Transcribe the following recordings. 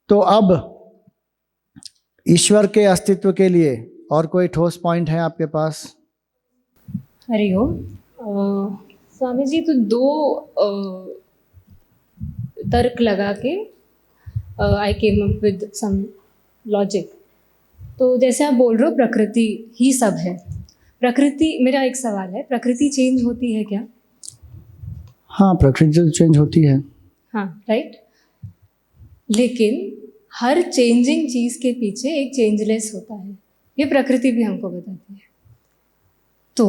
तो अब ईश्वर के अस्तित्व के लिए और कोई ठोस पॉइंट है आपके पास? हरिओम। स्वामी जी, तो दो तर्क लगा के I came up with some logic. तो जैसे आप बोल रहे हो प्रकृति ही सब है, प्रकृति, मेरा एक सवाल है, प्रकृति चेंज होती है क्या? हाँ, प्रकृति तो चेंज होती है। हाँ, राइट। लेकिन हर चेंजिंग चीज़ के पीछे एक चेंजलेस होता है, ये प्रकृति भी हमको बताती है। तो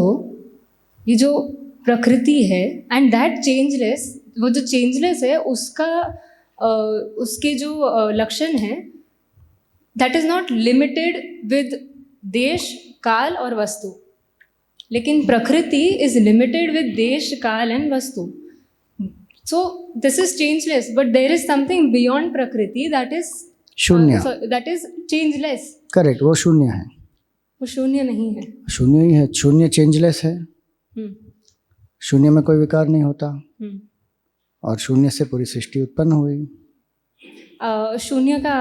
ये जो प्रकृति है एंड दैट चेंजलेस, वो जो चेंजलेस है उसके जो लक्षण है, that is not limited with देश, काल और वस्तु, लेकिन प्रकृति इज लिमिटेड विद देश, काल एंड वस्तु। So this is changeless, but there is something beyond prakriti that is shunya, that is changeless. Correct, वो शून्य है। वो शून्य नहीं है, शून्य ही है। शून्य चेंजलेस है। शून्य में कोई विकार नहीं होता, और शून्य से पूरी सृष्टि उत्पन्न हुई। शून्य का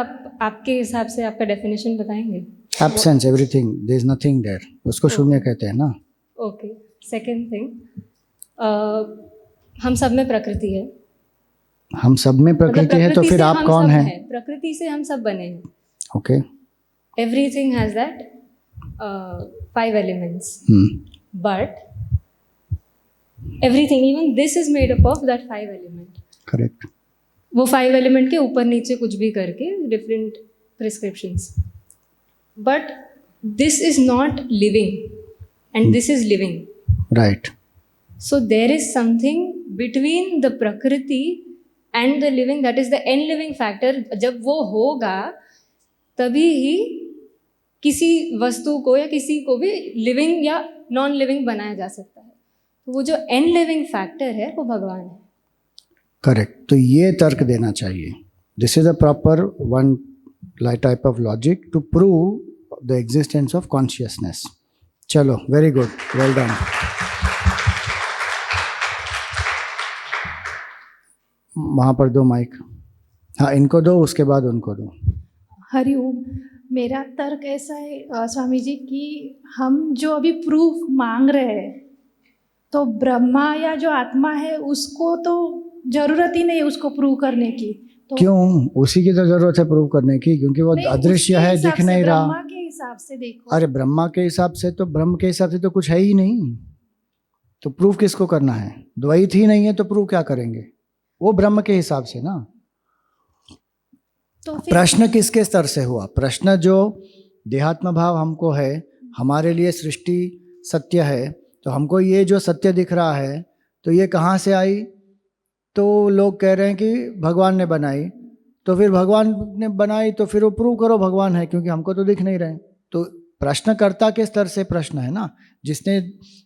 आपके हिसाब से आपका डेफिनेशन बताएंगे? Absence, everything, there is nothing there, उसको शून्य कहते हैं ना। ओके। सेकंड थिंग, हम सब में प्रकृति है। हम सब में प्रकृति है, तो फिर आप कौन है? प्रकृति से हम सब बने हैं। Okay. Everything has that 5 elements, but everything, even this is made up of that 5 element. Correct. वो 5 element के ऊपर नीचे कुछ भी करके different prescriptions, but this is not living and this is living. Right. So there is something between the prakriti and the living, that is the n-living factor. जब वो होगा तभी ही किसी वस्तु को या किसी को भी लिविंग या नॉन लिविंग बनाया जा सकता है। तो वो जो एन लिविंग फैक्टर है वो भगवान है। करेक्ट। तो ये तर्क देना चाहिए। This is a proper one type of logic to prove the existence of consciousness. चलो, वेरी गुड, वेल डन। वहाँ पर दो माइक, हाँ इनको दो, उसके बाद उनको दो। हरिओम। मेरा तर्क ऐसा है स्वामी जी कि हम जो अभी प्रूफ मांग रहे हैं, तो ब्रह्मा या जो आत्मा है उसको तो जरूरत ही नहीं है उसको प्रूव करने की। तो क्यों? उसी की तो जरूरत है प्रूव करने की, क्योंकि वो अदृश्य है, दिख नहीं रहा। ब्रह्मा के हिसाब से देखो। अरे ब्रह्मा के हिसाब से तो, ब्रह्म के हिसाब से तो कुछ है ही नहीं, तो प्रूफ किसको करना है? द्वैत ही नहीं है तो प्रूफ क्या करेंगे? वो ब्रह्म के हिसाब से ना। तो प्रश्न किसके स्तर से हुआ? प्रश्न जो देहात्म भाव हमको है, हमारे लिए सृष्टि सत्य है, तो हमको ये जो सत्य दिख रहा है तो ये कहाँ से आई? तो लोग कह रहे हैं कि भगवान ने बनाई। तो फिर भगवान ने बनाई तो फिर वो प्रूव करो भगवान है, क्योंकि हमको तो दिख नहीं रहे। तो प्रश्नकर्ता के स्तर से प्रश्न है ना, जिसने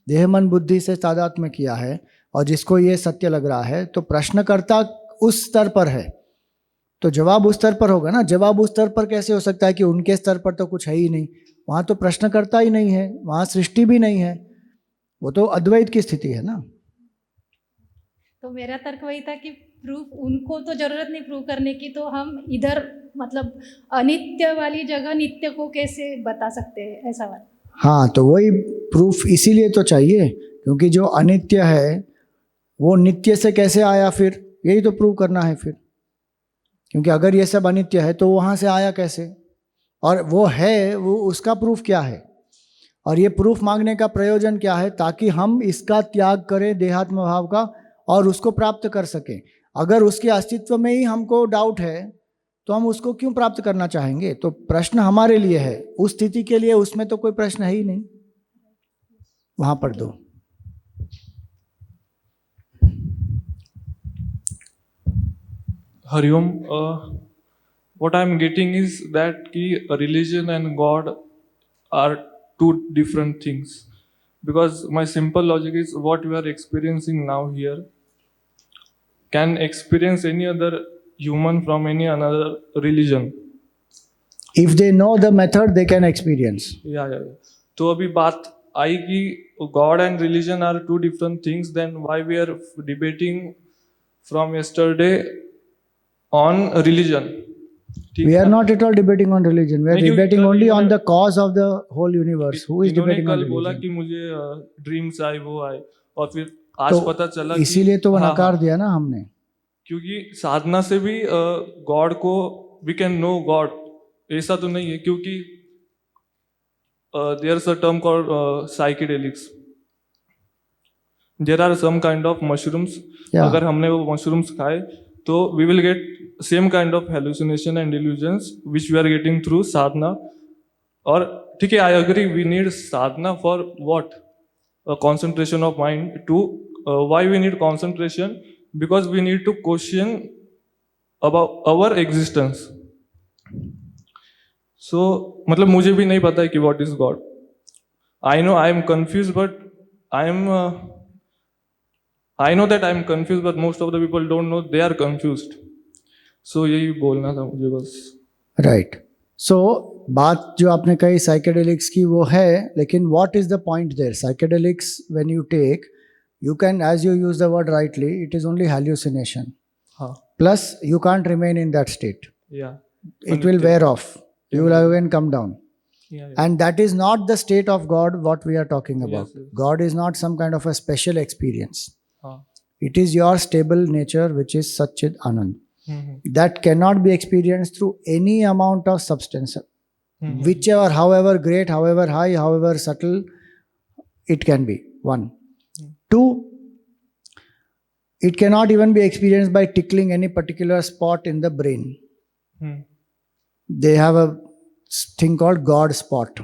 देह मन बुद्धि से तादात्म्य किया है और जिसको ये सत्य लग रहा है, तो प्रश्नकर्ता उस स्तर पर है, तो जवाब उस स्तर पर होगा ना। जवाब उस स्तर पर कैसे हो सकता है कि उनके स्तर पर तो कुछ है ही नहीं? वहाँ तो प्रश्नकर्ता ही नहीं है, वहाँ सृष्टि भी नहीं है, वो तो अद्वैत की स्थिति है ना। तो मेरा तर्क वही था कि प्रूफ उनको तो जरूरत नहीं प्रूव करने की, तो हम इधर मतलब अनित्य वाली जगह नित्य को कैसे बता सकते हैं, ऐसा वाला। हाँ, तो वही प्रूफ इसीलिए तो चाहिए, क्योंकि जो अनित्य है वो नित्य से कैसे आया, फिर यही तो प्रूव करना है फिर। क्योंकि अगर ये सब अनित्य है तो वहाँ से आया कैसे, और वो है, वो उसका प्रूफ क्या है? और ये प्रूफ मांगने का प्रयोजन क्या है? ताकि हम इसका त्याग करें, देहात्म भाव का, और उसको प्राप्त कर सकें। अगर उसके अस्तित्व में ही हमको डाउट है तो हम उसको क्यों प्राप्त करना चाहेंगे? तो प्रश्न हमारे लिए है, उस स्थिति के लिए उसमें तो कोई प्रश्न है ही नहीं। वहां पर दो। Hariom, what I'm getting is that religion and God are two different things. Because my simple logic is what we are experiencing now here can experience any other human from any another religion. If they know the method, they can experience. Yeah. तो अभी बात आई कि God and religion are two different things, then why we are debating from yesterday on religion? ठीक We है are ना? not at all debating on religion. We are नहीं, क्योंकि debating कल only on इन्होंने- the cause of the whole universe. Who is इन्होंने debating on कल बोला religion? कि मुझे ड्रीम्स आए वो आए और फिर आज तो पता चला कि इसीलिए तो वो हाँ, नकार हाँ, दिया ना हमने. क्योंकि साधना से भी गॉड को वी कैन नो गॉड, ऐसा तो नहीं है, क्योंकि there is a term called psychedelics. There are some kind of mushrooms. Yeah. अगर हमने वो मशरूम्स खाए तो we will get same kind of hallucination and illusions which we are getting through sadhana. और ठीक है, I agree we need sadhana for what? concentration of mind to why we need concentration, because we need to question about our existence. So मतलब मुझे भी नहीं पता है कि what is God. I know I am confused, but I know that I am confused, but most of the people don't know they are confused. So यही बोलना था मुझे बस. राइट. सो बात जो आपने कही साइकेडेलिक्स की वो है, लेकिन what is the point there? Psychedelics when you take, you can, as you use the word rightly, it is only hallucination. हाँ. Plus you can't remain in that state. Yeah. It will wear off. You will again come down. Yeah. And that is not the state of God what we are talking about. Yes, yes. God is not some kind of a special experience. हाँ. It is your stable nature which is Satchid Anand. Hmm. That cannot be experienced through any amount of substance. Hmm. Whichever, however great, however high, however subtle, it can be. One. Two, it cannot even be experienced by tickling any particular spot in the brain. Hmm. They have a thing called God spot.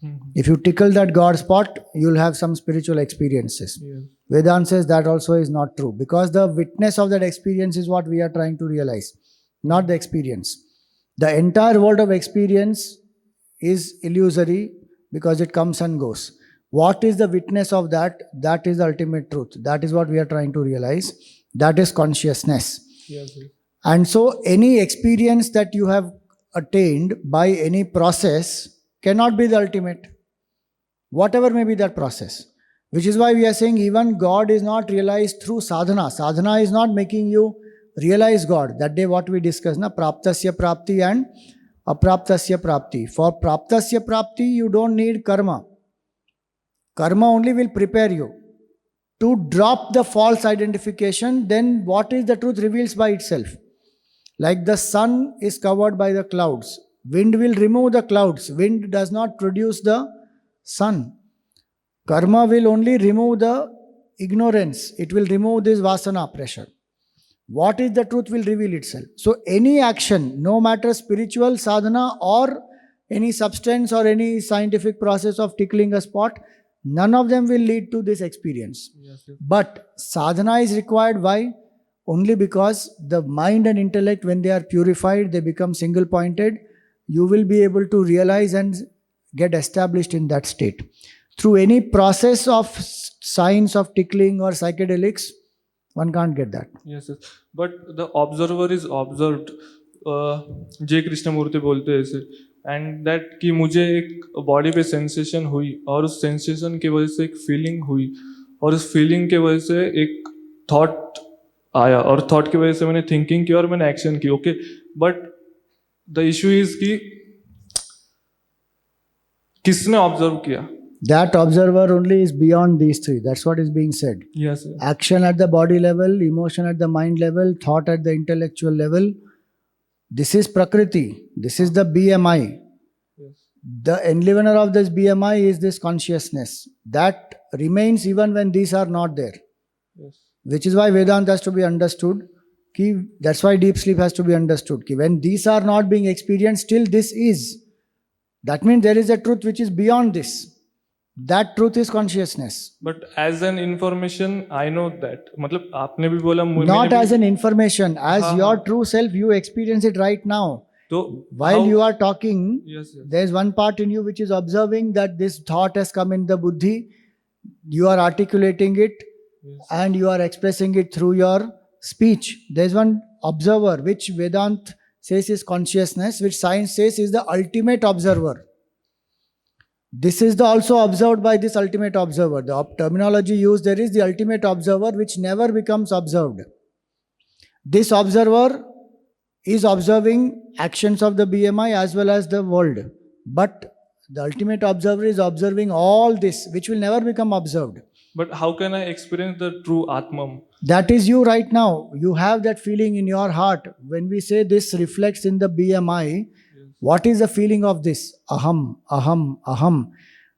Hmm. If you tickle that God spot, you'll have some spiritual experiences. Yes. Vedanta says that also is not true, because the witness of that experience is what we are trying to realize, not the experience. The entire world of experience is illusory because it comes and goes. What is the witness of that? That is the ultimate truth. That is what we are trying to realize. That is consciousness. Yes. Yes. And so any experience that you have attained by any process cannot be the ultimate, whatever may be that process. Which is why we are saying even God is not realized through sadhana. Sadhana is not making you realize God. That day what we discussed, na, praptasya prapti and apraptasya prapti. For praptasya prapti you don't need karma. Karma only will prepare you to drop the false identification. Then what is the truth reveals by itself. Like the sun is covered by the clouds. Wind will remove the clouds. Wind does not produce the sun. Karma will only remove the ignorance. It will remove this vasana pressure. What is the truth will reveal itself. So any action, no matter spiritual sadhana or any substance or any scientific process of tickling a spot, none of them will lead to this experience. Yes. Yes. But sadhana is required. Why? Only because the mind and intellect, when they are purified, they become single pointed. You will be able to realize and get established in that state. Through any process of science of tickling or psychedelics, one can't get that. Yes, yes. But the observer is observed. जय कृष्णमूर्ति बोलते हैं ऐसे, and that कि मुझे एक body पे sensation हुई और उस सेंसेशन की वजह से एक फीलिंग हुई और उस फीलिंग के वजह से एक थॉट आया और थॉट की वजह से मैंने थिंकिंग की और मैंने एक्शन की. Okay, but the issue is कि किसने ऑब्जर्व किया? That observer only is beyond these three. That's what is being said. Yes, yes. Action at the body level, emotion at the mind level, thought at the intellectual level. This is Prakriti. This is the BMI. Yes. The enlivener of this BMI is this consciousness. That remains even when these are not there. Yes. Which is why Vedanta has to be understood. That's why deep sleep has to be understood. When these are not being experienced, still this is. That means there is a truth which is beyond this. That truth is consciousness. But as an information, I know that. मतलब आपने भी बोला Not as an information, as हाँ, your हाँ. true self, you experience it right now. तो While how- you are talking, Yes, yes. there is one part in you which is observing that this thought has come in the buddhi. You are articulating it Yes. and you are expressing it through your speech. There is one observer which Vedanta says is consciousness, which science says is the ultimate observer. This is also observed by this ultimate observer. The terminology used there is the ultimate observer which never becomes observed. This observer is observing actions of the BMI as well as the world. But the ultimate observer is observing all this, which will never become observed. But how can I experience the true Atman? That is you right now. You have that feeling in your heart. When we say this reflects in the BMI, what is the feeling of this? Aham, aham, aham.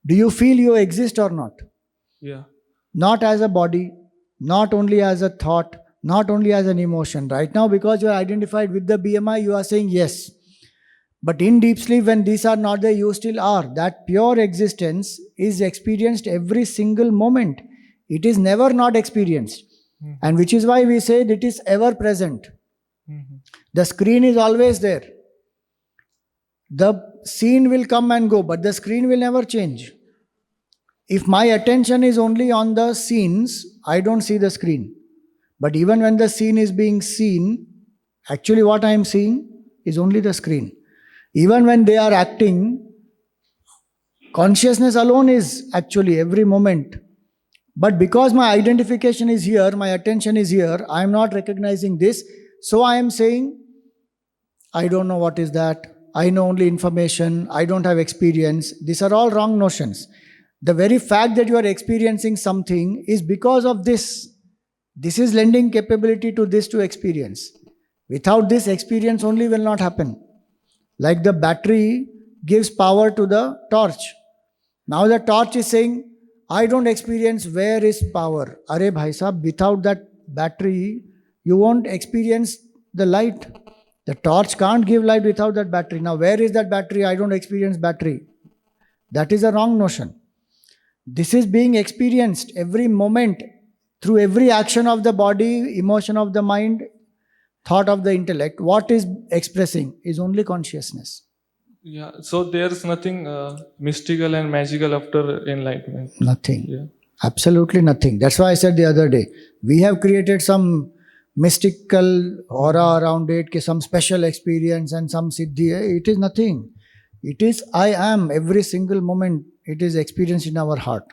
Do you feel you exist or not? Yeah. Not as a body, not only as a thought, not only as an emotion. Right now, because you are identified with the BMI, you are saying yes. But in deep sleep, when these are not there, you still are. That pure existence is experienced every single moment. It is never not experienced. And which is why we say it is ever present. The screen is always there. The scene will come and go, but the screen will never change. If my attention is only on the scenes, I don't see the screen. But even when the scene is being seen, actually what I am seeing is only the screen. Even when they are acting, consciousness alone is actually every moment. But because my identification is here, my attention is here, I am not recognizing this. So I am saying, I don't know what is that. I know only information. I don't have experience. These are all wrong notions. The very fact that you are experiencing something is because of this. This is lending capability to this to experience. Without this, experience only will not happen. Like the battery gives power to the torch. Now the torch is saying, I don't experience where is power. Arey bhai sahab, without that battery, you won't experience the light. The torch can't give light without that battery. Now where is that battery? I don't experience battery. That is a wrong notion. This is being experienced every moment through every action of the body, emotion of the mind, thought of the intellect. What is expressing is only consciousness. Yeah. So there's nothing mystical and magical after enlightenment. Nothing. Yeah. Absolutely nothing. That's why I said the other day, we have created some mystical aura around it, some special experience and some siddhi. It is nothing. It is I am every single moment. It is experienced in our heart.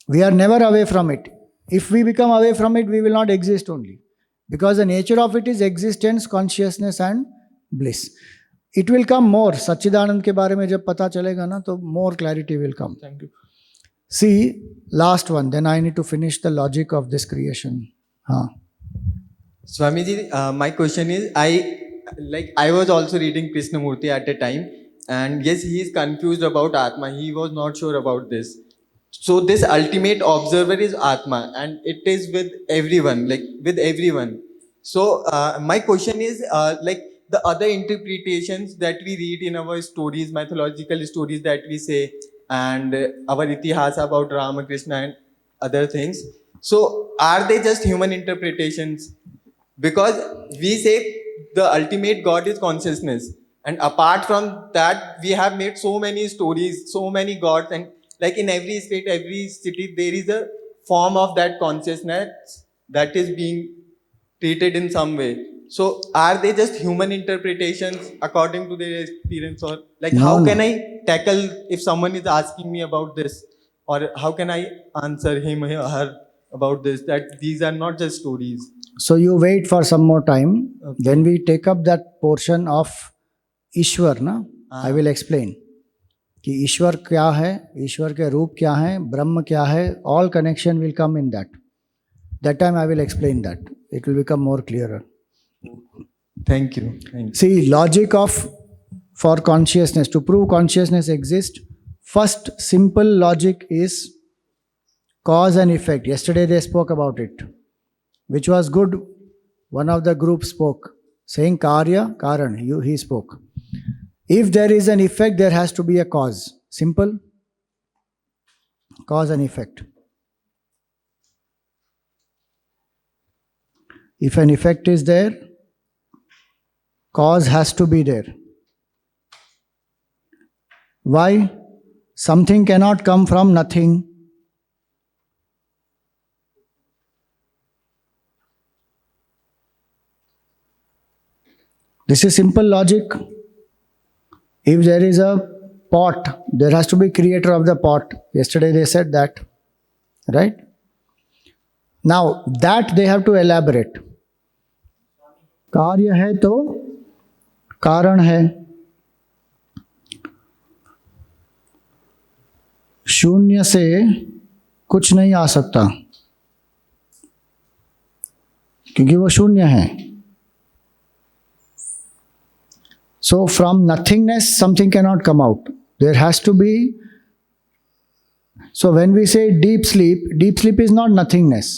We are never away from it. If we become away from it, we will not exist only. Because the nature of it is existence, consciousness and bliss. It will come more. Sachidanand के बारे में जब पता चलेगा ना, तो more clarity will come. Thank you. See, last one. Then I need to finish the logic of this creation. Swamiji, my question is, I was also reading Krishnamurti at a time, and yes, he is confused about Atma. He was not sure about this. So this ultimate observer is Atma, and it is with everyone, like with everyone. So my question is, like the other interpretations that we read in our stories, mythological stories that we say, and our itihasa about Ramakrishna and other things. So are they just human interpretations? Because we say the ultimate God is consciousness, and apart from that, we have made so many stories, so many gods, and like in every state, every city, there is a form of that consciousness that is being treated in some way. So are they just human interpretations according to their experience, or like No, how no. can I tackle if someone is asking me about this, or how can I answer him or her about this, that these are not just stories? So you wait for some more time. Okay. When we take up that portion of Ishwar, na, I will explain. कि ईश्वर क्या है, ईश्वर के रूप क्या है, ब्रह्म क्या है, all connection will come in that. That time I will explain that. It will become more clearer. Thank you. Thank you. See, logic of for consciousness, to prove consciousness exists, first simple logic is cause and effect. Yesterday they spoke about it, which was good. One of the group spoke, saying Karya, Karan, he spoke. If there is an effect, there has to be a cause. Simple. Cause and effect. If an effect is there, cause has to be there. Why? Something cannot come from nothing. This is simple logic. If there is a pot, there has to be creator of the pot. Yesterday they said that, right? Now that they have to elaborate. कार्य है तो कारण है, शून्य से कुछ नहीं आ सकता क्योंकि वो शून्य है. So from nothingness something cannot come out. There has to be. So when we say deep sleep is not nothingness.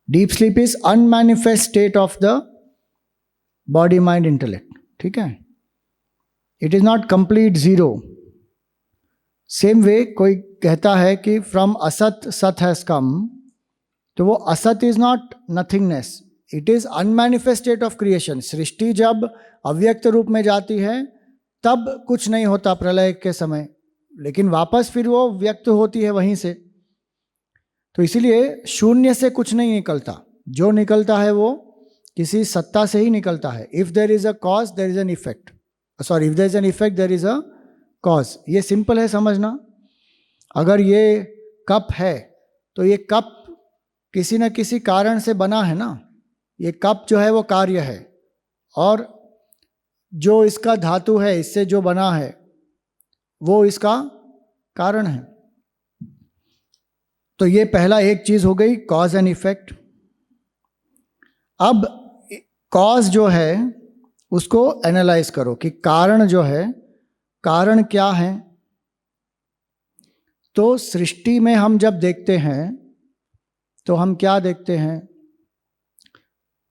Deep sleep is unmanifest state of the body, mind, intellect. ठीक है? It is not complete zero. Same way कोई कहता है कि from asat sat has come, तो वो असत is not nothingness. It is unmanifest state of creation. सृष्टि जब अव्यक्त रूप में जाती है तब कुछ नहीं होता प्रलय के समय, लेकिन वापस फिर वो व्यक्त होती है वहीं से. तो इसीलिए शून्य से कुछ नहीं निकलता, जो निकलता है वो किसी सत्ता से ही निकलता है. If there is a cause there is an effect, sorry if there is an effect there is a cause. ये सिंपल है समझना. अगर ये कप है तो ये कप किसी न किसी कारण से बना है ना. ये कप जो है वो कार्य है, और जो इसका धातु है, इससे जो बना है, वो इसका कारण है. तो ये पहला एक चीज हो गई, कॉज एंड इफेक्ट. अब कॉज जो है उसको एनालाइज करो कि कारण जो है, कारण क्या है. तो सृष्टि में हम जब देखते हैं तो हम क्या देखते हैं.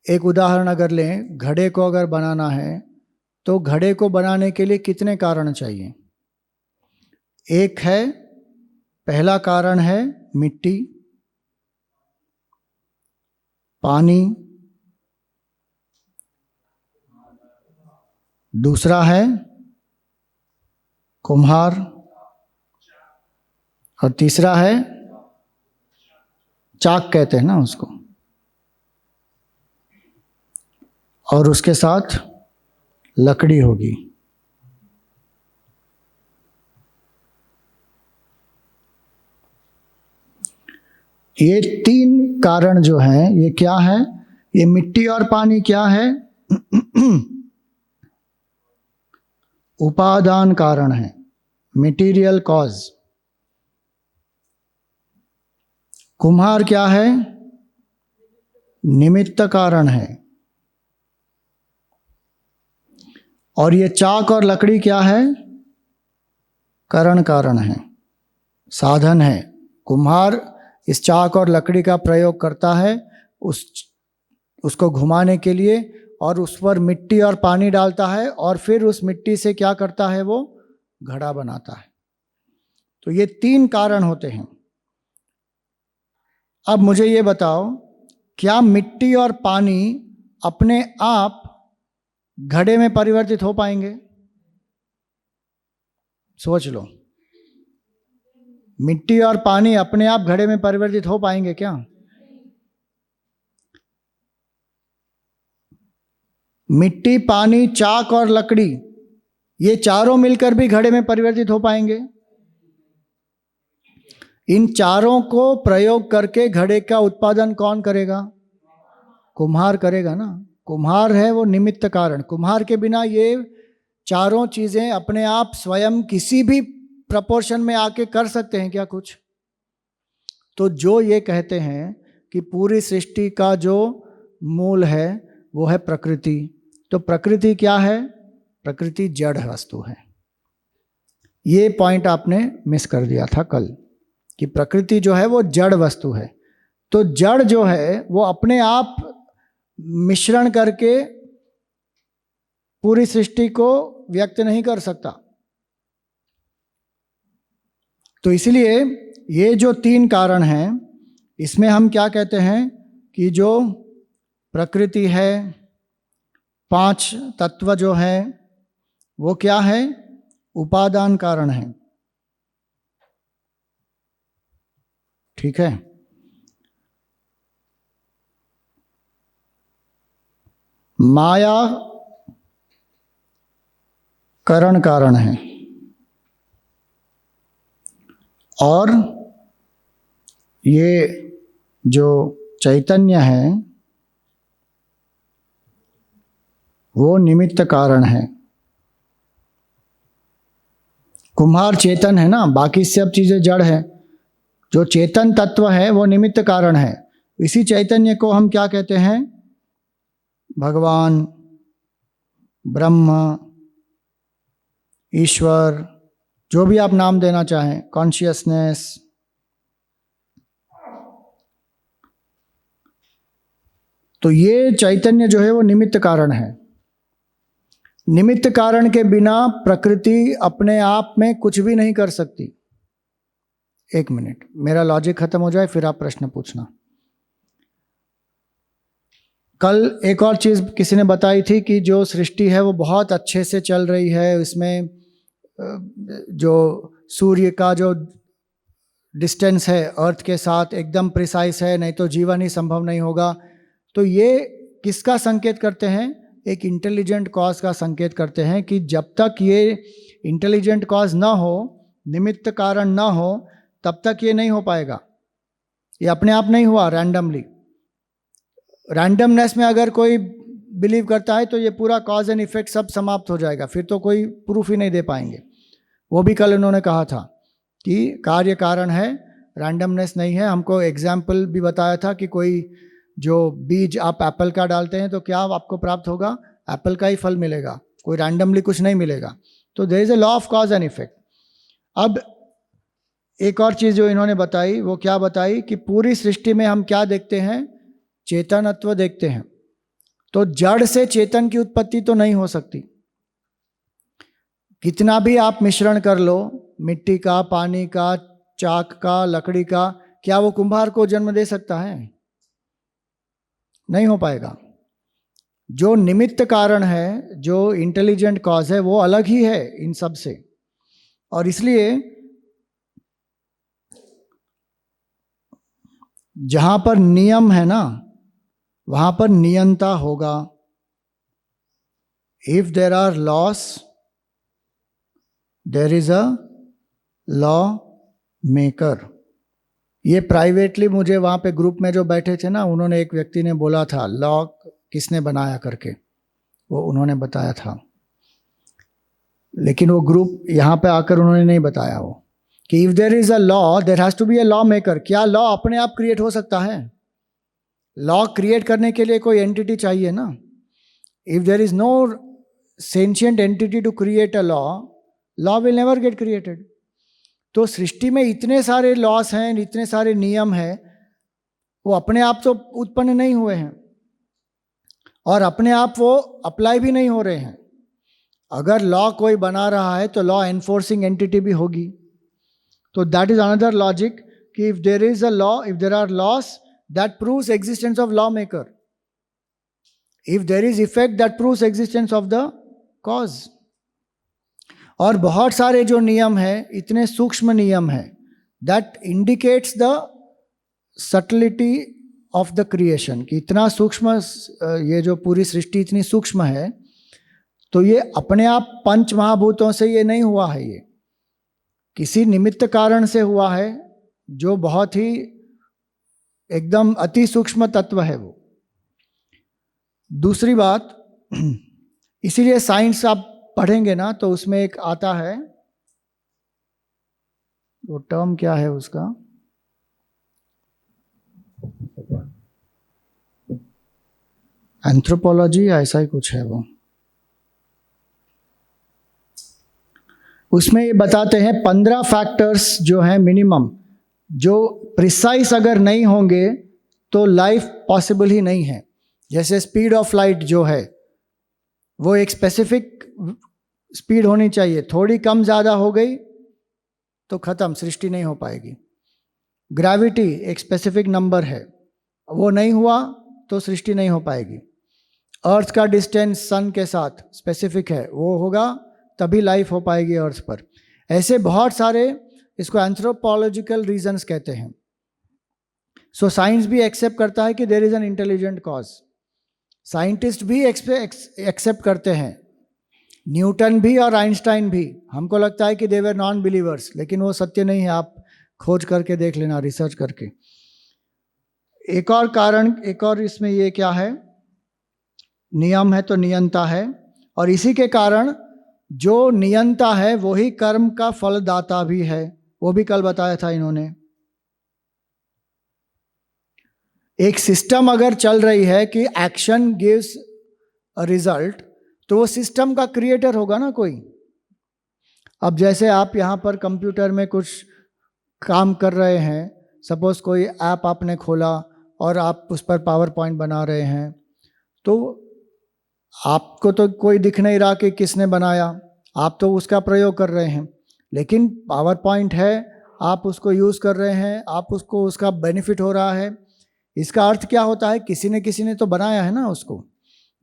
एक उदाहरण अगर लें, घड़े को अगर बनाना है तो घड़े को बनाने के लिए कितने कारण चाहिए. एक है, पहला कारण है मिट्टी, पानी. दूसरा है कुम्हार, और तीसरा है चाक कहते हैं ना उसको, और उसके साथ लकड़ी होगी. ये तीन कारण जो हैं ये क्या है. ये मिट्टी और पानी क्या है, उपादान कारण है, मटेरियल कॉज. कुम्हार क्या है, निमित्त कारण है. और ये चाक और लकड़ी क्या है, करण कारण है, साधन है. कुम्हार इस चाक और लकड़ी का प्रयोग करता है उसको घुमाने के लिए, और उस पर मिट्टी और पानी डालता है, और फिर उस मिट्टी से क्या करता है, वो घड़ा बनाता है. तो ये तीन कारण होते हैं. अब मुझे ये बताओ, क्या मिट्टी और पानी अपने आप घड़े में परिवर्तित हो पाएंगे. सोच लो, मिट्टी और पानी अपने आप घड़े में परिवर्तित हो पाएंगे क्या. मिट्टी, पानी, चाक और लकड़ी, ये चारों मिलकर भी घड़े में परिवर्तित हो पाएंगे. इन चारों को प्रयोग करके घड़े का उत्पादन कौन करेगा, कुम्हार करेगा ना. कुम्हार है वो निमित्त कारण. कुम्हार के बिना ये चारों चीजें अपने आप स्वयं किसी भी प्रपोर्शन में आके कर सकते हैं क्या कुछ. तो जो ये कहते हैं कि पूरी सृष्टि का जो मूल है वो है प्रकृति. तो प्रकृति क्या है, प्रकृति जड़ वस्तु है. ये पॉइंट आपने मिस कर दिया था कल, कि प्रकृति जो है वो जड़ वस्तु है. तो जड़ जो है वो अपने आप मिश्रण करके पूरी सृष्टि को व्यक्त नहीं कर सकता. तो इसलिए ये जो तीन कारण हैं, इसमें हम क्या कहते हैं कि जो प्रकृति है, पांच तत्व जो है वो क्या है, उपादान कारण है. ठीक है. माया करण कारण है, और ये जो चैतन्य है वो निमित्त कारण है. कुम्हार चेतन है ना, बाकी सब चीज़ें जड़ है। जो चेतन तत्व है वो निमित्त कारण है। इसी चैतन्य को हम क्या कहते हैं? भगवान, ब्रह्म, ईश्वर, जो भी आप नाम देना चाहें, कॉन्शियसनेस। तो ये चैतन्य जो है वो निमित्त कारण है। निमित्त कारण के बिना प्रकृति अपने आप में कुछ भी नहीं कर सकती। एक मिनट, मेरा लॉजिक खत्म हो जाए फिर आप प्रश्न पूछना। कल एक और चीज़ किसी ने बताई थी कि जो सृष्टि है वो बहुत अच्छे से चल रही है, इसमें जो सूर्य का जो डिस्टेंस है अर्थ के साथ एकदम प्रिसाइज है, नहीं तो जीवन ही संभव नहीं होगा। तो ये किसका संकेत करते हैं? एक इंटेलिजेंट कॉज का संकेत करते हैं कि जब तक ये इंटेलिजेंट कॉज ना हो, निमित्त कारण ना हो, तब तक ये नहीं हो पाएगा। ये अपने आप नहीं हुआ रैंडमली। रैंडमनेस में अगर कोई बिलीव करता है तो ये पूरा कॉज एंड इफेक्ट सब समाप्त हो जाएगा, फिर तो कोई प्रूफ ही नहीं दे पाएंगे। वो भी कल उन्होंने कहा था कि कार्य कारण है, रैंडमनेस नहीं है। हमको एग्जाम्पल भी बताया था कि कोई जो बीज आप एप्पल का डालते हैं तो क्या आपको प्राप्त होगा? एप्पल का ही फल मिलेगा, कोई रैंडमली कुछ नहीं मिलेगा। तो there is a law of cause and effect. अब एक और चीज़ जो इन्होंने बताई, वो क्या बताई कि पूरी सृष्टि में हम क्या देखते हैं? चेतनत्व देखते हैं। तो जड़ से चेतन की उत्पत्ति तो नहीं हो सकती। कितना भी आप मिश्रण कर लो, मिट्टी का, पानी का, चाक का, लकड़ी का, क्या वो कुम्हार को जन्म दे सकता है? नहीं हो पाएगा। जो निमित्त कारण है, जो इंटेलिजेंट कॉज है, वो अलग ही है इन सब से। और इसलिए जहां पर नियम है ना, वहां पर नियंता होगा। If there are laws, there is a law maker. ये प्राइवेटली मुझे वहाँ पे ग्रुप में जो बैठे थे ना, उन्होंने, एक व्यक्ति ने बोला था लॉ किसने बनाया करके, वो उन्होंने बताया था। लेकिन वो ग्रुप यहाँ पे आकर उन्होंने नहीं बताया वो कि if there is a law there has to be a law maker. क्या लॉ अपने आप क्रिएट हो सकता है? लॉ क्रिएट करने के लिए कोई एंटिटी चाहिए ना। If there is no sentient entity to create a law, law will never get created. तो सृष्टि में इतने सारे लॉस हैं, इतने सारे नियम हैं, वो अपने आप तो उत्पन्न नहीं हुए हैं और अपने आप वो अप्लाई भी नहीं हो रहे हैं। अगर लॉ कोई बना रहा है तो लॉ एनफोर्सिंग एंटिटी भी होगी। तो दैट इज अनदर लॉजिक कि if there is a law, if there are laws, that proves existence of law maker. If there is effect, that proves existence of the cause. और बहुत सारे जो नियम है, इतने सूक्ष्म नियम है, that indicates the subtlety of the creation, कि इतना सूक्ष्म ये जो पूरी सृष्टि इतनी सूक्ष्म है। तो ये अपने आप पंच महाभूतों से ये नहीं हुआ है, ये किसी निमित्त कारण से हुआ है, जो बहुत ही एकदम अति सूक्ष्म तत्व है वो। दूसरी बात, इसीलिए साइंस आप पढ़ेंगे ना तो उसमें एक आता है, वो टर्म क्या है उसका, एंथ्रोपोलॉजी, ऐसा ही कुछ है वो। उसमें ये बताते हैं 15 फैक्टर्स जो हैं मिनिमम, जो प्रिसाइज अगर नहीं होंगे तो लाइफ पॉसिबल ही नहीं है। जैसे स्पीड ऑफ लाइट जो है वो एक स्पेसिफिक स्पीड होनी चाहिए, थोड़ी कम ज़्यादा हो गई तो ख़त्म, सृष्टि नहीं हो पाएगी। ग्रेविटी एक स्पेसिफिक नंबर है, वो नहीं हुआ तो सृष्टि नहीं हो पाएगी। अर्थ का डिस्टेंस सन के साथ स्पेसिफिक है, वो होगा तभी लाइफ हो पाएगी अर्थ पर। ऐसे बहुत सारे, इसको एंथ्रोपोलॉजिकल रीजंस कहते हैं। सो साइंस भी एक्सेप्ट करता है कि there is an intelligent cause. Scientist भी एक्सेप्ट करते हैं, न्यूटन भी और आइंस्टाइन भी। हमको लगता है कि दे वर नॉन बिलीवर्स, लेकिन वो सत्य नहीं है, आप खोज करके देख लेना, रिसर्च करके। एक और कारण, एक और इसमें ये क्या है, नियम है तो नियंता है, और इसी के कारण जो नियंता है वही कर्म का फलदाता भी है, वो भी कल बताया था इन्होंने। एक सिस्टम अगर चल रही है कि एक्शन गिव्स अ रिजल्ट, तो वो सिस्टम का क्रिएटर होगा ना कोई। अब जैसे आप यहाँ पर कंप्यूटर में कुछ काम कर रहे हैं, सपोज कोई ऐप आपने खोला और आप उस पर पावर पॉइंट बना रहे हैं, तो आपको तो कोई दिख नहीं रहा कि किसने बनाया, आप तो उसका प्रयोग कर रहे हैं, लेकिन पावर पॉइंट है, आप उसको यूज़ कर रहे हैं, आप उसको उसका बेनिफिट हो रहा है। इसका अर्थ क्या होता है? किसी ने तो बनाया है ना उसको।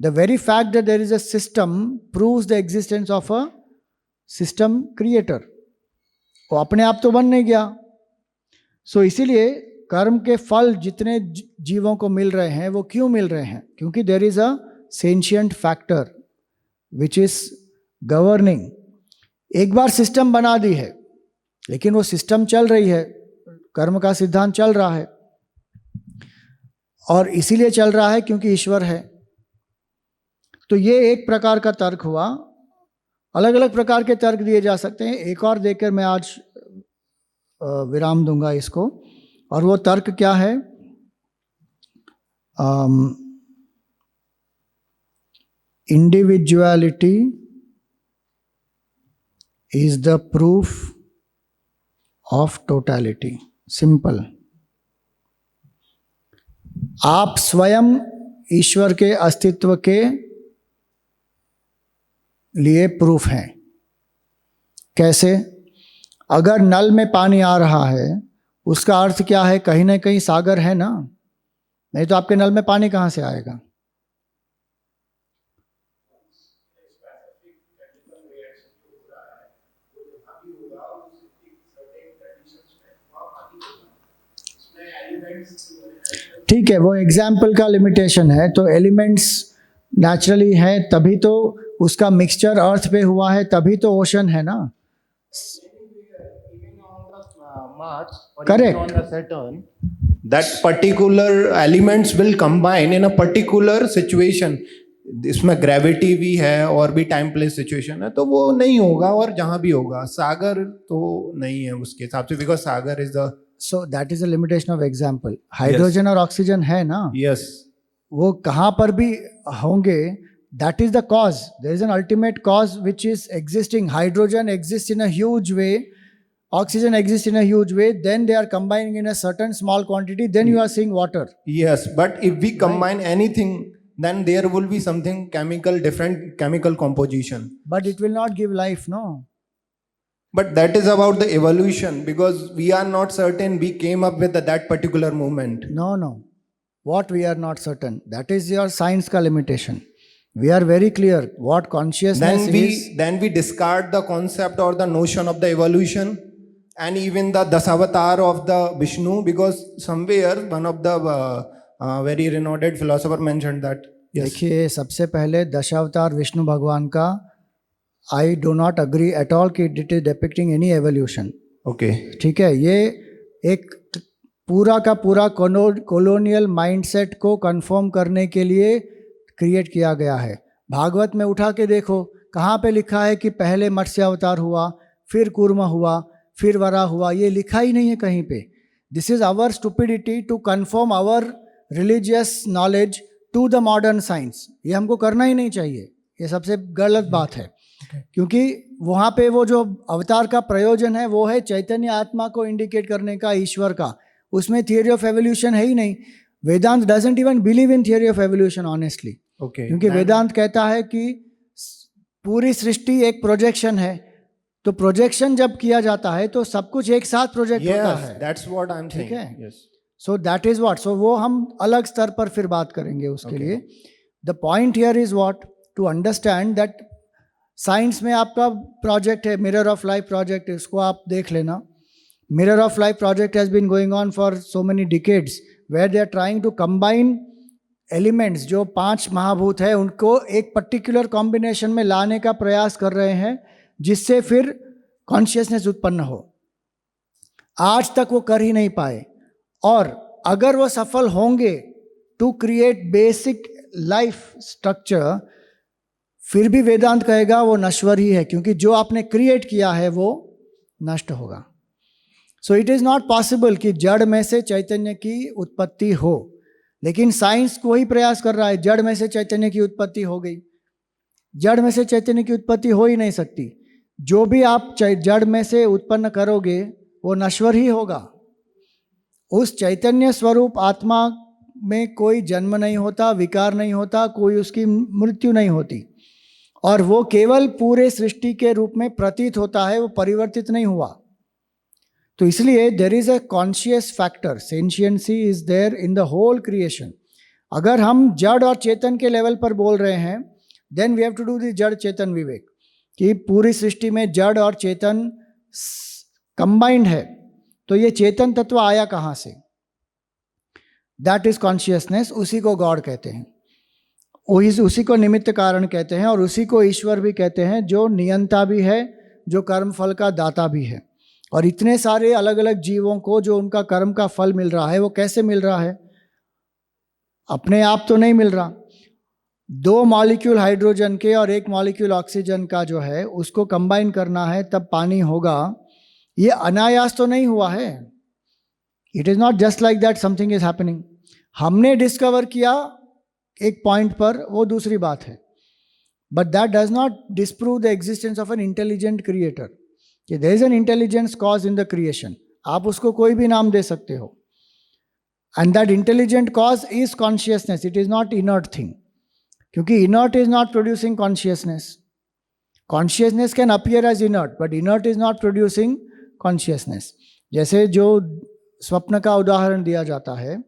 The very fact that there is a system proves the existence of a system creator. वो अपने आप तो बन नहीं गया। सो इसीलिए कर्म के फल जितने जीवों को मिल रहे हैं वो क्यों मिल रहे हैं? क्योंकि there is a sentient factor which is governing. एक बार सिस्टम बना दी है, लेकिन वो सिस्टम चल रही है, कर्म का सिद्धांत चल रहा है, और इसीलिए चल रहा है क्योंकि ईश्वर है। तो ये एक प्रकार का तर्क हुआ। अलग अलग प्रकार के तर्क दिए जा सकते हैं। एक और देकर मैं आज विराम दूंगा इसको, और वो तर्क क्या है? Individuality is the proof of totality. Simple. आप स्वयं ईश्वर के अस्तित्व के लिए प्रूफ हैं। कैसे? अगर नल में पानी आ रहा है, उसका अर्थ क्या है? कहीं ना कहीं सागर है ना, नहीं तो आपके नल में पानी कहाँ से आएगा? ठीक है, वो एग्जाम्पल का लिमिटेशन है। तो एलिमेंट्स नेचुरली है, तभी तो उसका मिक्सचर अर्थ पे हुआ है, तभी तो ओशन है ना। Correct. On the Saturn, that particular elements will combine in a particular situation. इसमें ग्रेविटी भी है और भी टाइम प्लेस सिचुएशन है, तो वो नहीं होगा। और जहां भी होगा, सागर तो नहीं है उसके हिसाब से, because sagar is the so that is a limitation of example. Hydrogen और ऑक्सीजन है ना, यस, वो कहाँ पर भी होंगे, that is the cause. There is an ultimate cause which is existing. Hydrogen exist in a huge way, oxygen exists in a huge way, then they are combining in a certain small quantity, then you are seeing water. yes, but if we combine anything, then there will be something chemical, different chemical composition. But it will not give life, no? But that is about the evolution, because we are not certain we came up with that particular movement. No. What we are not certain, that is your science ka limitation. We are very clear what consciousness is. Then we discard the concept or the notion of the evolution, and even the Dasavatar of the Vishnu, because somewhere one of the very renowned philosopher mentioned that. Yes. देखिए, सबसे पहले दशावतार विष्णु भगवान का I do not agree at all कि it is depicting any evolution. Okay, ठीक है, ये एक पूरा का पूरा कॉलोनियल माइंडसेट को कंफर्म करने के लिए क्रिएट किया गया है। भागवत में उठा के देखो, कहाँ पे लिखा है कि पहले मत्स्य अवतार हुआ, फिर कूर्म हुआ, फिर वरा हुआ? ये लिखा ही नहीं है कहीं पे। This is our stupidity to confirm our religious knowledge to the modern science. ये हमको करना ही नहीं चाहिए, ये सबसे गलत बात है। क्योंकि वहाँ पे वो जो अवतार का प्रयोजन है वो है चैतन्य आत्मा को इंडिकेट करने का, ईश्वर का। उसमें थियोरी ऑफ एवोल्यूशन है ही नहीं। Vedanta doesn't even believe in theory of evolution honestly. Okay, क्योंकि वेदांत कहता है कि पूरी सृष्टि एक प्रोजेक्शन है, तो प्रोजेक्शन जब किया जाता है तो सब कुछ एक साथ प्रोजेक्ट होता है। that's what I'm saying. ठीक है? Yes. So that is what. So वो हम अलग स्तर पर फिर बात करेंगे उसके लिए। The point here is what, to understand that science में आपका प्रोजेक्ट है मिरर ऑफ लाइफ प्रोजेक्ट, इसको आप देख लेना। Mirror of life project has been going on for so many decades, where they are trying to combine elements, जो 5 महाभूत है उनको एक पर्टिकुलर कॉम्बिनेशन में लाने का प्रयास कर रहे हैं, जिससे फिर कॉन्शियसनेस उत्पन्न हो। आज तक वो कर ही नहीं पाए, और अगर वो सफल होंगे to create basic life structure, फिर भी वेदांत कहेगा वो नश्वर ही है, क्योंकि जो आपने क्रिएट किया है वो नष्ट होगा। So it is not possible कि जड़ में से चैतन्य की उत्पत्ति हो, लेकिन साइंस कोई प्रयास कर रहा है, जड़ में से चैतन्य की उत्पत्ति हो गई। जड़ में से चैतन्य की उत्पत्ति हो ही नहीं सकती। जो भी आप जड़ में से उत्पन्न करोगे वो नश्वर ही होगा। उस चैतन्य स्वरूप आत्मा में कोई जन्म नहीं होता, विकार नहीं होता, कोई उसकी मृत्यु नहीं होती, और वो केवल पूरे सृष्टि के रूप में प्रतीत होता है, वो परिवर्तित नहीं हुआ। तो इसलिए there is a conscious factor, sentiency is there in the whole creation. अगर हम जड़ और चेतन के लेवल पर बोल रहे हैं, then we have to do the jad chetan विवेक, कि पूरी सृष्टि में जड़ और चेतन कंबाइंड है। तो ये चेतन तत्व आया कहाँ से? दैट इज कॉन्शियसनेस, उसी को गॉड कहते हैं, उसी को निमित्त कारण कहते हैं, और उसी को ईश्वर भी कहते हैं, जो नियंता भी है, जो कर्म फल का दाता भी है। और इतने सारे अलग अलग जीवों को जो उनका कर्म का फल मिल रहा है, वो कैसे मिल रहा है? अपने आप तो नहीं मिल रहा। 2 मॉलिक्यूल हाइड्रोजन के और 1 मॉलिक्यूल ऑक्सीजन का जो है उसको कंबाइन करना है तब पानी होगा, ये अनायास तो नहीं हुआ है। It is not just like that something is happening. हमने डिस्कवर किया एक पॉइंट पर, वो दूसरी बात है, but that does not disprove the existence of an intelligent creator, कि there is an intelligence cause in the creation. आप उसको कोई भी नाम दे सकते हो, and that intelligent cause is consciousness, it is not inert thing, क्योंकि inert is not producing consciousness. Consciousness can appear as inert, but inert is not producing consciousness. जैसे जो स्वप्न का उदाहरण दिया जाता है,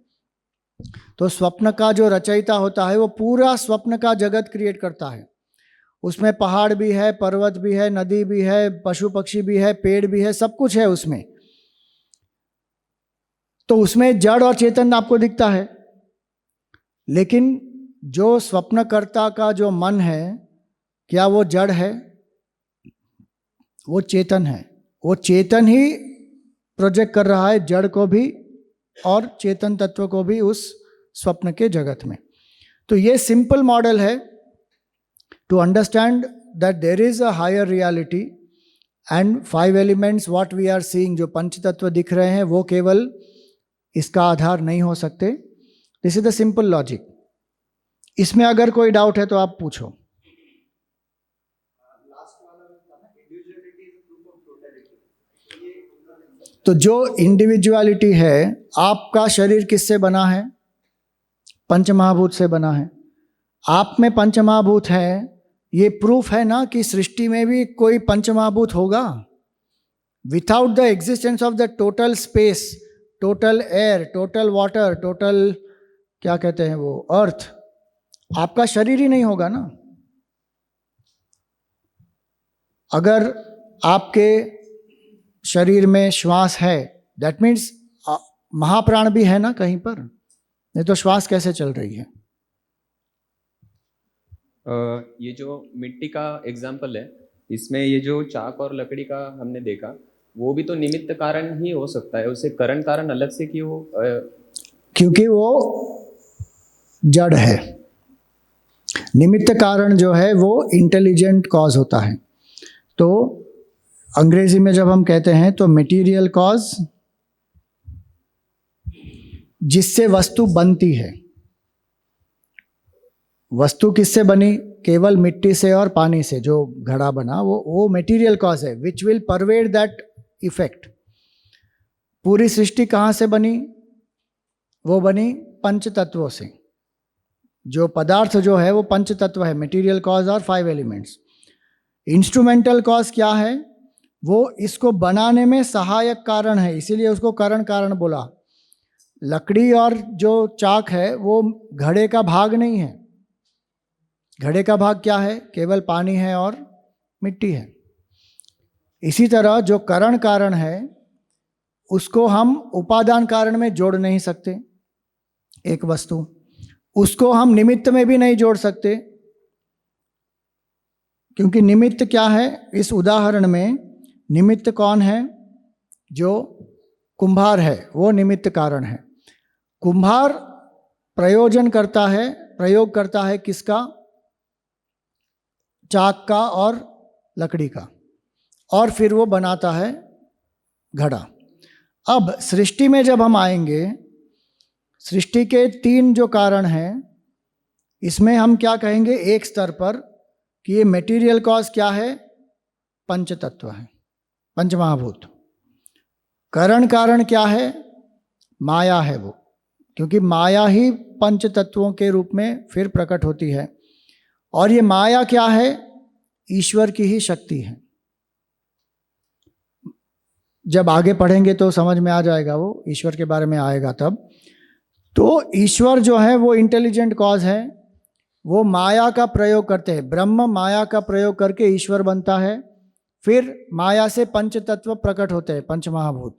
तो स्वप्न का जो रचयिता होता है वो पूरा स्वप्न का जगत क्रिएट करता है। उसमें पहाड़ भी है, पर्वत भी है, नदी भी है, पशु पक्षी भी है, पेड़ भी है, सब कुछ है उसमें। तो उसमें जड़ और चेतन आपको दिखता है, लेकिन जो स्वप्नकर्ता का जो मन है, क्या वो जड़ है? वो चेतन है। वो चेतन ही प्रोजेक्ट कर रहा है जड़ को भी और चेतन तत्व को भी उस स्वप्न के जगत में। तो ये सिंपल मॉडल है to understand that there is a higher reality, and 5 elements what we are seeing, जो पंच तत्व दिख रहे हैं, वो केवल इसका आधार नहीं हो सकते। This is the simple logic. इसमें अगर कोई डाउट है तो आप पूछो। तो जो इंडिविजुअलिटी है, आपका शरीर किससे बना है? पंचमहाभूत से बना है। आप में पंचमहाभूत है, ये प्रूफ है ना कि सृष्टि में भी कोई पंचमहाभूत होगा। Without the existence of the total space, total air, total water, total क्या कहते हैं वो, अर्थ, आपका शरीर ही नहीं होगा ना। अगर आपके शरीर में श्वास है, दैट मीन्स महाप्राण भी है ना कहीं पर, नहीं तो श्वास कैसे चल रही है? ये जो मिट्टी का एग्जाम्पल है, इसमें ये जो चाक और लकड़ी का हमने देखा, वो भी तो निमित्त कारण ही हो सकता है, उसे कारण कारण अलग से क्यों? क्योंकि वो जड़ है। निमित्त कारण जो है वो इंटेलिजेंट कॉज होता है। तो अंग्रेजी में जब हम कहते हैं तो मटेरियल कॉज, जिससे वस्तु बनती है। वस्तु किससे बनी? केवल मिट्टी से और पानी से जो घड़ा बना, वो मटेरियल कॉज है, विच विल परवेड दैट इफेक्ट। पूरी सृष्टि कहाँ से बनी? वो बनी पंच तत्वों से। जो पदार्थ जो है वो पंच तत्व है, मटेरियल कॉज और 5 एलिमेंट्स। इंस्ट्रूमेंटल कॉज क्या है? वो इसको बनाने में सहायक कारण है, इसीलिए उसको कारण कारण बोला। लकड़ी और जो चाक है वो घड़े का भाग नहीं है। घड़े का भाग क्या है? केवल पानी है और मिट्टी है। इसी तरह जो कारण कारण है उसको हम उपादान कारण में जोड़ नहीं सकते। एक वस्तु, उसको हम निमित्त में भी नहीं जोड़ सकते, क्योंकि निमित्त क्या है? इस उदाहरण में निमित्त कौन है? जो कुम्हार है, वो निमित्त कारण है। कुम्हार प्रयोजन करता है, प्रयोग करता है किसका? चाक का और लकड़ी का, और फिर वो बनाता है घड़ा। अब सृष्टि में जब हम आएंगे, सृष्टि के 3 जो कारण हैं, इसमें हम क्या कहेंगे एक स्तर पर कि ये मेटीरियल कॉज क्या है, पंच तत्व है, पंचमहाभूत। कारण कारण क्या है, माया है वो, क्योंकि माया ही पंच तत्वों के रूप में फिर प्रकट होती है। और ये माया क्या है, ईश्वर की ही शक्ति है। जब आगे पढ़ेंगे तो समझ में आ जाएगा, वो ईश्वर के बारे में आएगा तब। तो ईश्वर जो है वो इंटेलिजेंट कॉज है, वो माया का प्रयोग करते हैं, ब्रह्म माया का प्रयोग करके ईश्वर बनता है, फिर माया से पंच तत्व प्रकट होते हैं, पंच महाभूत।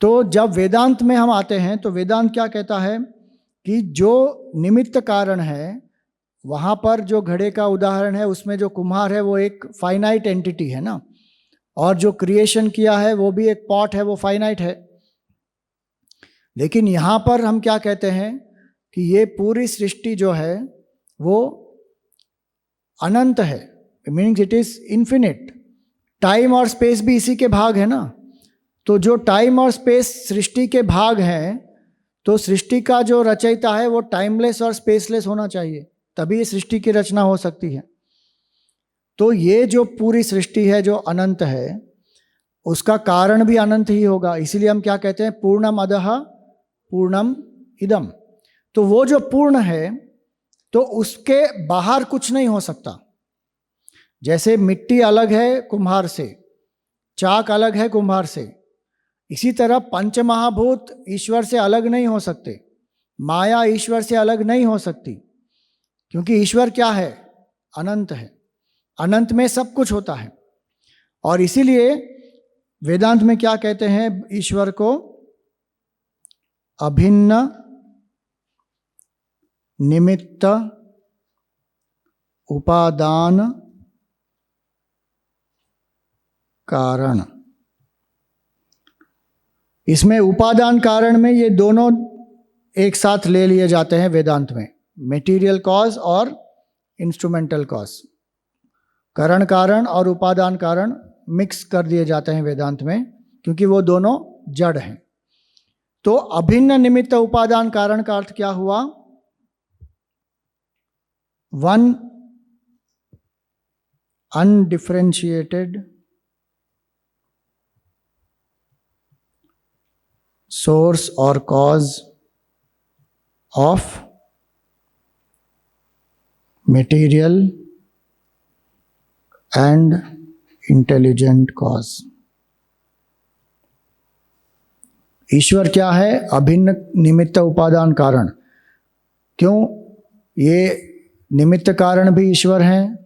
तो जब वेदांत में हम आते हैं तो वेदांत क्या कहता है कि जो निमित्त कारण है, वहाँ पर जो घड़े का उदाहरण है उसमें जो कुम्हार है वो एक फाइनाइट एंटिटी है ना, और जो क्रिएशन किया है वो भी एक पॉट है, वो फाइनाइट है। लेकिन यहाँ पर हम क्या कहते हैं कि ये पूरी सृष्टि जो है वो अनंत है, meaning it is infinite. Time और स्पेस भी इसी के भाग है ना। तो जो टाइम और स्पेस सृष्टि के भाग हैं, तो सृष्टि का जो रचयिता है वो टाइमलेस और स्पेसलेस होना चाहिए, तभी सृष्टि की रचना हो सकती है। तो ये जो पूरी सृष्टि है जो अनंत है, उसका कारण भी अनंत ही होगा। इसीलिए हम क्या कहते हैं, पूर्णम अदः पूर्णम इदम। तो वो जो पूर्ण है तो उसके बाहर कुछ नहीं हो सकता। जैसे मिट्टी अलग है कुम्हार से, चाक अलग है कुम्हार से, इसी तरह पंच महाभूत ईश्वर से अलग नहीं हो सकते, माया ईश्वर से अलग नहीं हो सकती, क्योंकि ईश्वर क्या है, अनंत है। अनंत में सब कुछ होता है। और इसीलिए वेदांत में क्या कहते हैं, ईश्वर को अभिन्न निमित्त उपादान कारण। इसमें उपादान कारण में ये दोनों एक साथ ले लिए जाते हैं वेदांत में, मेटीरियल कॉज और इंस्ट्रूमेंटल कॉज। कारण कारण और उपादान कारण मिक्स कर दिए जाते हैं वेदांत में, क्योंकि वो दोनों जड़ हैं। तो अभिन्न निमित्त उपादान कारण का अर्थ क्या हुआ, वन अनडिफरेंशिएटेड सोर्स और cause of material and intelligent cause. ईश्वर क्या है, अभिन्न निमित्त उपादान कारण। क्यों, ये निमित्त कारण भी ईश्वर हैं,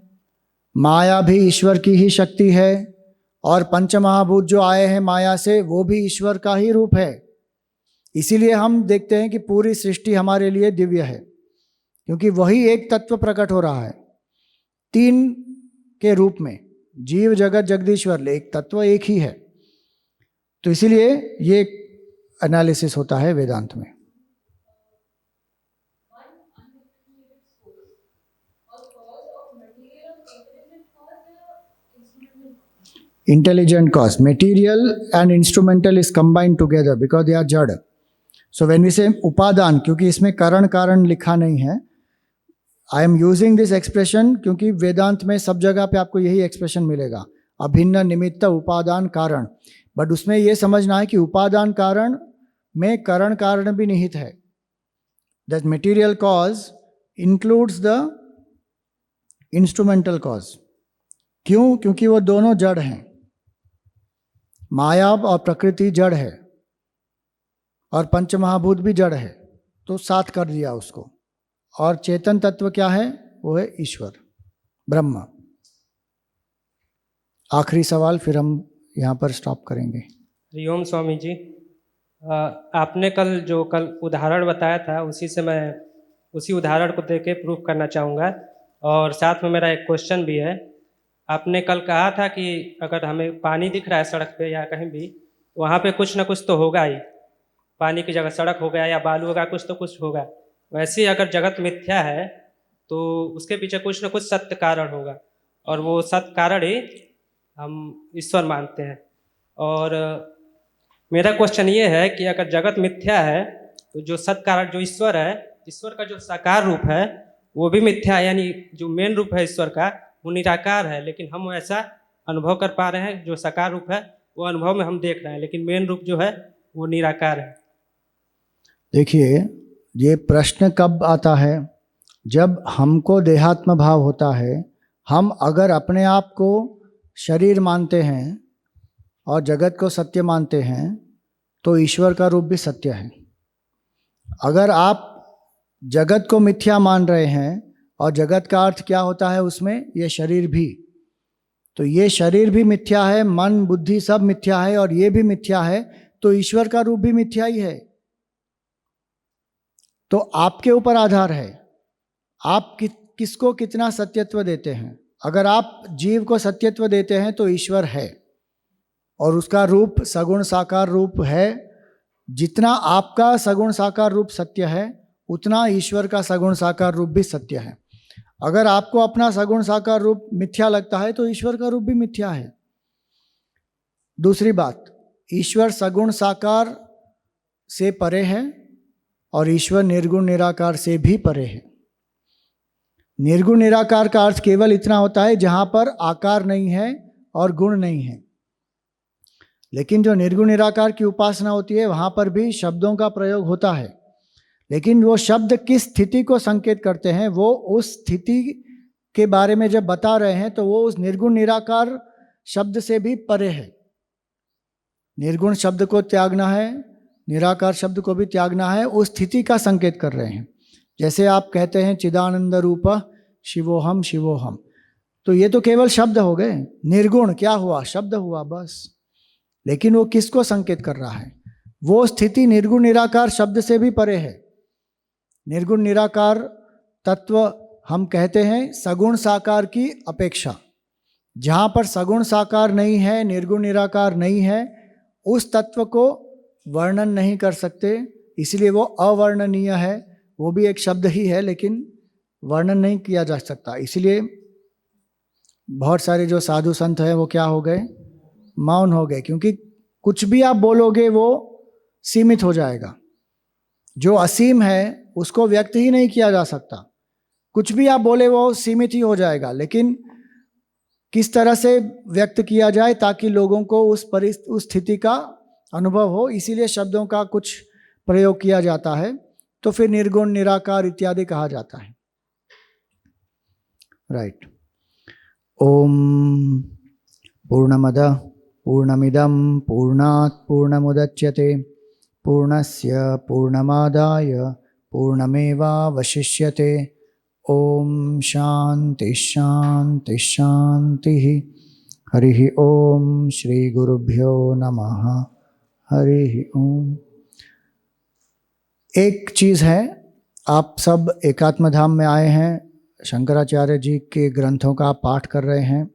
माया भी ईश्वर की ही शक्ति है, और पंचमहाभूत जो आए हैं माया से वो भी ईश्वर का ही रूप है। इसीलिए हम देखते हैं कि पूरी सृष्टि हमारे लिए दिव्य है, क्योंकि वही एक तत्व प्रकट हो रहा है 3 के रूप में, जीव जगत जगदीश्वर, एक तत्व एक ही है। तो इसीलिए ये एनालिसिस होता है वेदांत में। Intelligent cause, material and instrumental is combined together because they are jada. So when we say upadan, क्योंकि इसमें कारण कारण लिखा नहीं है, I am using this expression क्योंकि वेदांत में सब जगह पे आपको यही एक्सप्रेशन मिलेगा, अभिन्न निमित्त उपादान कारण। बट उसमें यह समझना है कि उपादान कारण में कारण कारण भी निहित है। That material cause includes the instrumental cause. क्यों, क्योंकि वो दोनों जड़ हैं, माया और प्रकृति जड़ है और पंचमहाभूत भी जड़ है, तो साथ कर दिया उसको। और चेतन तत्व क्या है, वो है ईश्वर, ब्रह्म। आखिरी सवाल, फिर हम यहाँ पर स्टॉप करेंगे। हरिओम स्वामी जी, आपने कल उदाहरण बताया था, उसी से मैं उसी उदाहरण को देके प्रूफ करना चाहूँगा। और साथ में मेरा एक क्वेश्चन भी है। आपने कल कहा था कि अगर हमें पानी दिख रहा है सड़क पे या कहीं भी, वहाँ पे कुछ ना कुछ तो होगा ही, पानी की जगह सड़क हो गया या बालू होगा, कुछ तो कुछ होगा। वैसे ही अगर जगत मिथ्या है तो उसके पीछे कुछ न कुछ सत्य कारण होगा, और वो सत्य कारण ही हम ईश्वर मानते हैं। और मेरा क्वेश्चन ये है कि अगर जगत मिथ्या है तो जो सत्य कारण जो ईश्वर है, ईश्वर का जो साकार रूप है वो भी मिथ्या है, यानी जो मेन रूप है ईश्वर का वो निराकार है, लेकिन हम ऐसा अनुभव कर पा रहे हैं, जो साकार रूप है वो अनुभव में हम देख रहे हैं, लेकिन मेन रूप जो है वो निराकार है। देखिए, ये प्रश्न कब आता है? जब हमको देहात्म भाव होता है। हम अगर अपने आप को शरीर मानते हैं और जगत को सत्य मानते हैं तो ईश्वर का रूप भी सत्य है। अगर आप जगत को मिथ्या मान रहे हैं, और जगत का अर्थ क्या होता है उसमें? ये शरीर भी, तो ये शरीर भी मिथ्या है, मन बुद्धि सब मिथ्या है और ये भी मिथ्या है, तो ईश्वर का रूप भी मिथ्या ही है। तो आपके ऊपर आधार है, आप किसको कितना सत्यत्व देते हैं। अगर आप जीव को सत्यत्व देते हैं तो ईश्वर है और उसका रूप सगुण साकार रूप है। जितना आपका सगुण साकार रूप सत्य है उतना ईश्वर का सगुण साकार रूप भी सत्य है। अगर आपको अपना सगुण साकार रूप मिथ्या लगता है तो ईश्वर का रूप भी मिथ्या है। दूसरी बात, ईश्वर सगुण साकार से परे है और ईश्वर निर्गुण निराकार से भी परे है। निर्गुण निराकार का अर्थ केवल इतना होता है जहां पर आकार नहीं है और गुण नहीं है। लेकिन जो निर्गुण निराकार की उपासना होती है वहां पर भी शब्दों का प्रयोग होता है, लेकिन वो शब्द किस स्थिति को संकेत करते हैं, वो उस स्थिति के बारे में जब बता रहे हैं तो वो उस निर्गुण निराकार शब्द से भी परे है। निर्गुण शब्द को त्यागना है, निराकार शब्द को भी त्यागना है, उस स्थिति का संकेत कर रहे हैं। जैसे आप कहते हैं चिदानंद रूप शिवोहम शिवोहम, तो ये तो केवल शब्द हो गए। निर्गुण क्या हुआ? शब्द हुआ बस। लेकिन वो किसको संकेत कर रहा है? वो स्थिति निर्गुण निराकार शब्द से भी परे है। निर्गुण निराकार तत्व हम कहते हैं सगुण साकार की अपेक्षा। जहाँ पर सगुण साकार नहीं है, निर्गुण निराकार नहीं है, उस तत्व को वर्णन नहीं कर सकते, इसलिए वो अवर्णनीय है। वो भी एक शब्द ही है लेकिन वर्णन नहीं किया जा सकता। इसलिए बहुत सारे जो साधु संत हैं वो क्या हो गए? मौन हो गए, क्योंकि कुछ भी आप बोलोगे वो सीमित हो जाएगा। जो असीम है उसको व्यक्त ही नहीं किया जा सकता। कुछ भी आप बोले वो सीमित ही हो जाएगा, लेकिन किस तरह से व्यक्त किया जाए ताकि लोगों को उस स्थिति का अनुभव हो, इसीलिए शब्दों का कुछ प्रयोग किया जाता है। तो फिर निर्गुण निराकार इत्यादि कहा जाता है। राइट। ओम पूर्णमद पूर्णमिदं पूर्णात् पूर्णमुदच्यते पूर्णस्य पूर्णमादाय पूर्णमेवावशिष्यते। ओम शांति शांति शांति। हरि ओम श्री गुरुभ्यो नमः। हरि ओम। एक चीज़ है, आप सब एकात्म धाम में आए हैं, शंकराचार्य जी के ग्रंथों का पाठ कर रहे हैं,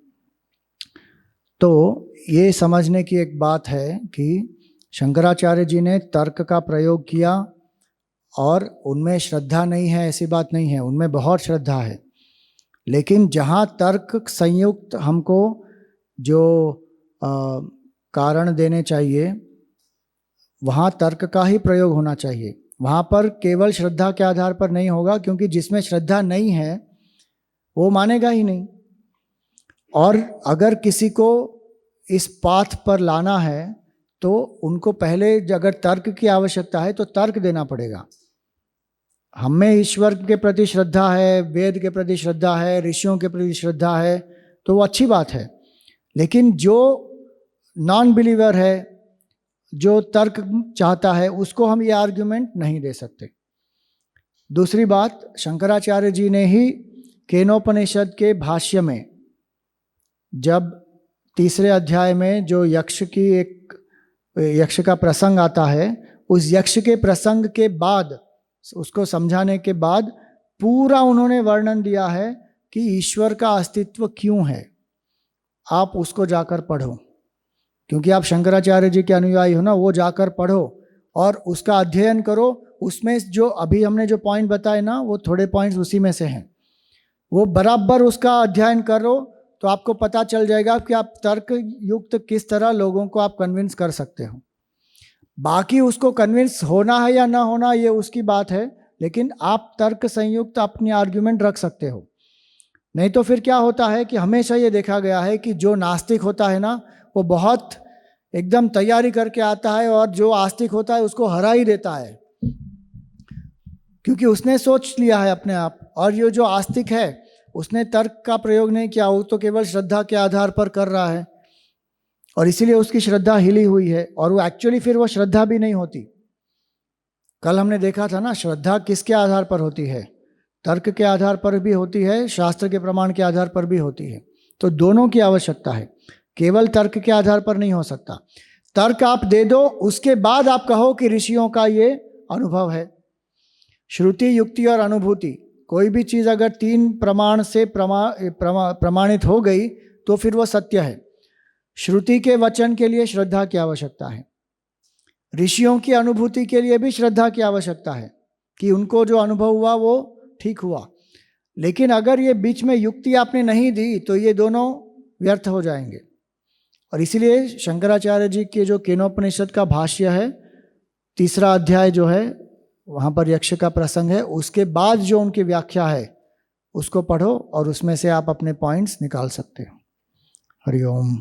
तो ये समझने की एक बात है कि शंकराचार्य जी ने तर्क का प्रयोग किया और उनमें श्रद्धा नहीं है ऐसी बात नहीं है, उनमें बहुत श्रद्धा है। लेकिन जहाँ तर्क संयुक्त हमको जो कारण देने चाहिए वहाँ तर्क का ही प्रयोग होना चाहिए। वहाँ पर केवल श्रद्धा के आधार पर नहीं होगा, क्योंकि जिसमें श्रद्धा नहीं है वो मानेगा ही नहीं। और अगर किसी को इस पाथ पर लाना है तो उनको पहले अगर तर्क की आवश्यकता है तो तर्क देना पड़ेगा। हमें ईश्वर के प्रति श्रद्धा है, वेद के प्रति श्रद्धा है, ऋषियों के प्रति श्रद्धा है, तो वो अच्छी बात है। लेकिन जो नॉन बिलीवर है, जो तर्क चाहता है, उसको हम ये आर्ग्यूमेंट नहीं दे सकते। दूसरी बात, शंकराचार्य जी ने ही केनोपनिषद के भाष्य में जब तीसरे अध्याय में जो यक्ष का प्रसंग आता है, उस यक्ष के प्रसंग के बाद, उसको समझाने के बाद पूरा उन्होंने वर्णन दिया है कि ईश्वर का अस्तित्व क्यों है। आप उसको जाकर पढ़ो, क्योंकि आप शंकराचार्य जी के अनुयायी हो ना, वो जाकर पढ़ो और उसका अध्ययन करो। उसमें जो अभी हमने जो पॉइंट बताए ना, वो थोड़े पॉइंट्स उसी में से हैं। वो बराबर उसका अध्ययन करो तो आपको पता चल जाएगा कि आप तर्क युक्त किस तरह लोगों को आप कन्विंस कर सकते हो। बाकी उसको कन्विंस होना है या ना होना ये उसकी बात है, लेकिन आप तर्क संयुक्त अपनी आर्ग्यूमेंट रख सकते हो। नहीं तो फिर क्या होता है कि हमेशा ये देखा गया है कि जो नास्तिक होता है ना वो बहुत एकदम तैयारी करके आता है और जो आस्तिक होता है उसको हरा ही देता है, क्योंकि उसने सोच लिया है अपने आप। और ये जो आस्तिक है उसने तर्क का प्रयोग नहीं किया, वो तो केवल श्रद्धा के आधार पर कर रहा है और इसीलिए उसकी श्रद्धा हिली हुई है और वो एक्चुअली फिर वो श्रद्धा भी नहीं होती। कल हमने देखा था ना, श्रद्धा किसके आधार पर होती है? तर्क के आधार पर भी होती है, शास्त्र के प्रमाण के आधार पर भी होती है। तो दोनों की आवश्यकता है, केवल तर्क के आधार पर नहीं हो सकता। तर्क आप दे दो, उसके बाद आप कहो कि ऋषियों का ये अनुभव है। श्रुति, युक्ति और अनुभूति, कोई भी चीज़ अगर 3 प्रमाण से प्रमाणित हो गई तो फिर वो सत्य है। श्रुति के वचन के लिए श्रद्धा की आवश्यकता है, ऋषियों की अनुभूति के लिए भी श्रद्धा की आवश्यकता है कि उनको जो अनुभव हुआ वो ठीक हुआ। लेकिन अगर ये बीच में युक्ति आपने नहीं दी तो ये दोनों व्यर्थ हो जाएंगे। और इसीलिए शंकराचार्य जी के जो केनोपनिषद का भाष्य है, 3रा अध्याय जो है वहाँ पर यक्ष का प्रसंग है, उसके बाद जो उनकी व्याख्या है उसको पढ़ो और उसमें से आप अपने पॉइंट्स निकाल सकते हो। हरि ओम।